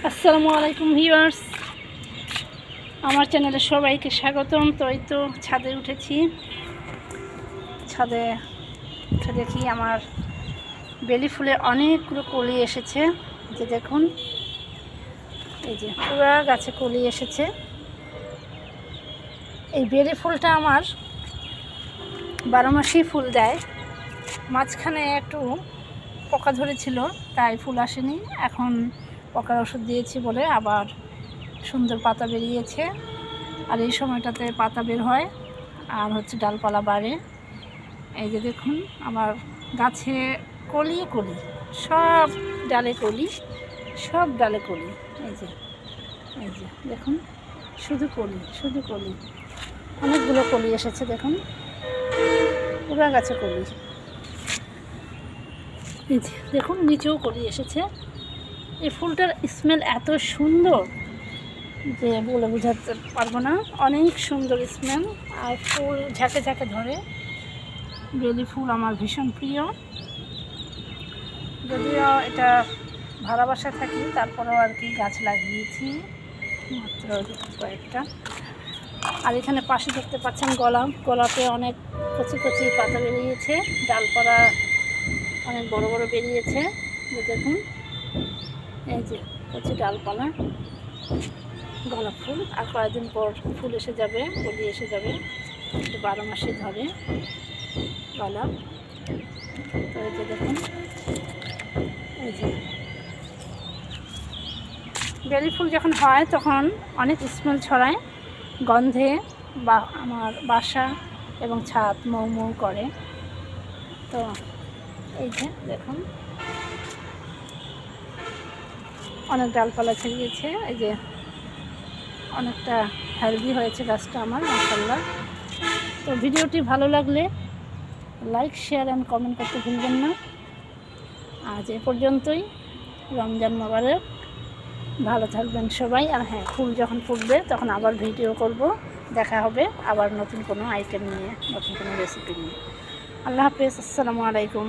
আসসালামু আলাইকুম ভিউয়ার্স, আমার চ্যানেলে সবাইকে স্বাগতম। তো এই তো ছাদে উঠেছি। ছাদে উঠে দেখি আমার বেলি ফুলে অনেকগুলো কলি এসেছে। যে দেখুন, এই যে পুরা গাছে কলি এসেছে। এই বেলি ফুলটা আমার 12 মাসেই ফুল দেয়। মাঝখানে একটু পোকা ধরেছিল, তাই ফুল আসেনি। এখন পোকার ওষুধ দিয়েছি বলে আবার সুন্দর পাতা বেরিয়েছে। আর এই সময়টাতে পাতা বের হয় আর ডালপালা বাড়ে। এই যে দেখুন, আমার গাছে কলি কলি, সব ডালে কলি, সব ডালে কলি। এই যে দেখুন, শুধু কলি, শুধু কলি। অনেকগুলো কলি এসেছে দেখুন, পুরা গাছে কলি। এই যে দেখুন, নিচেও কলি এসেছে। এই ফুলটার স্মেল এত সুন্দর যে বলে বোঝাতে পারবো না। অনেক সুন্দর স্মেল, আর ফুল ঝাঁকে ঝাঁকে ধরে। বেলি ফুল আমার ভীষণ প্রিয়। যদিও এটা ভাড়া বাসায় থাকি, তারপরেও আর কি গাছ লাগিয়েছি মাত্র কয়েকটা। আর এখানে পাশে দেখতে পাচ্ছেন গোলাপ। গোলাপে অনেক কচি কচি পাতা বেরিয়েছে, ডালপালা অনেক বড় বড় বেরিয়েছে। যে দেখুন, এই যে কচি ডালপালা গোলাপ ফুল। আর কয়েকদিন পর ফুল এসে যাবে, কলি এসে যাবে। 12 মাসে ধরে গোলাপ। তো এই যে দেখুন, এই যে বেলি ফুল যখন হয় তখন অনেক স্মেল ছড়ায়, গন্ধে বা আমার বাসা এবং ছাদ মৌ মৌ করে। তো এই যে দেখুন, অনেক ডালপালা ছড়িয়েছে। এই যে অনেকটা হেলদি হয়েছে গাছটা আমার, মাশাআল্লাহ। তো ভিডিওটি ভালো লাগলে লাইক, শেয়ার অ্যান্ড কমেন্ট করতে ভুলবেন না। আজ এ পর্যন্তই। রমজান মোবারক। ভালো থাকবেন সবাই। আর হ্যাঁ, ফুল যখন ফুটবে তখন আবার ভিডিও করব। দেখা হবে আবার নতুন কোনো আইটেম নিয়ে, নতুন কোনো রেসিপি নিয়ে। আল্লাহ হাফেজ, আসসালামু আলাইকুম।